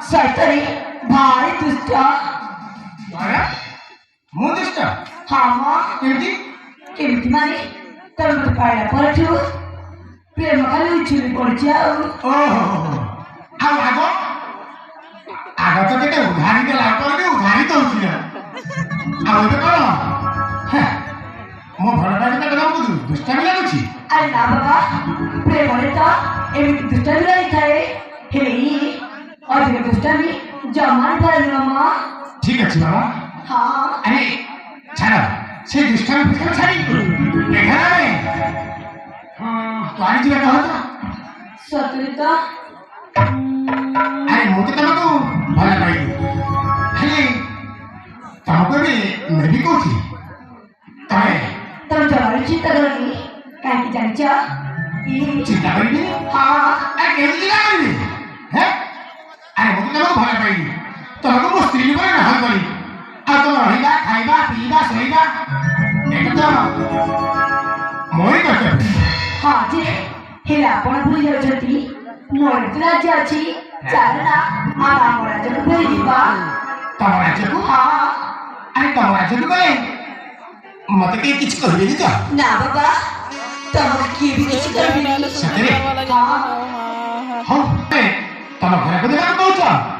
सतरी भारी दुष्ट ମୁଁ ଦୁଷ୍ଟ ହଁ ମ କେମିତି କେମିତି ମାନେ ତୋର ମତେ ପାଇଲା ପରଠୁ ପ୍ରେମ ଖାଲି ଉଛୁଳି ପଡୁଛି ଆଉ ଓହୋ ଆଉ ଆଗ ଆଗ ଆଗ ତ କେତେ ଉଧାରି ଦେଲା ପରେ ବି ଉଧାରି ଦଉଛି ନା ଆଉ ଏବେ କଣ ମୋ ଭଲ ପାଇଟା ତମକୁ ଦୁଷ୍ଟାମି ଲାଗୁଛି ଆରେ ନା ବାବା ପ୍ରେମରେ ତ ଏମିତି ଦୁଷ୍ଟାମି ରହିଥାଏ ହେଲେ ଇଏ ଅଧିକ ଦୁଷ୍ଟାମି ଜମା ଭଲ ନୁହଁ ଠିକ ଅଛି ବାବା ହଁ ଆରେ ଛାଡ଼ ସେ ଦୁଷ୍ଟାମି ଫୁଷ୍ଟାମି ଛାଡ଼ି ଏଠାରେ କୁଆଡ଼େ ଯିବା କହ ତ ସତରେ ତ ଆରେ ମୁଁ ତ ତମକୁ ଭଲ ପାଇଲି ହେଲେ ତମକୁ ଏବେ ନେବି କୋଉଠି ତମେ ତମେ ଜମାରୁ ଚିନ୍ତା କରନି କାହିଁକି ଜାଣିଛ ଚିନ୍ତା କରିବି ହଁ ଆରେ କେମିତି ଚିନ୍ତା କରିବି ଆରେ ମୁଁ ତ ତମକୁ ଭଲ ପାଇଲି ତମକୁ ମୋ ସ୍ତ୍ରୀ ରୂପରେ ଗ୍ରହଣ କଲି ଆଉ ତମ ରହିବା ଖାଇବା ପିଇବା ଶୋଇବା ଏଟା ତ ମୋରି କର୍ତ୍ତବ୍ୟ ହଁ ଯେ ହେଲେ ଆପଣ ଭୁଲି ଯାଉଛନ୍ତି ମୋର ତ ରାଜ୍ୟ ଅଛି ଚାଲନା ଆମେ ଆମ ରାଜ୍ୟକୁ ଫେରିଯିବା ତମ ରାଜ୍ୟକୁ ହଁ ଆରେ ତମ ରାଜ୍ୟକୁ ଗଲେ ମତେ କେହି କିଛି କହିବେନି ତ ନା ବାବା ତମକୁ କିଏ ବି କିଛି କରିବେନି ସତରେ ହଁ ହଉ ତମ ଘରକୁ ଦେବାକୁ କହୁଛ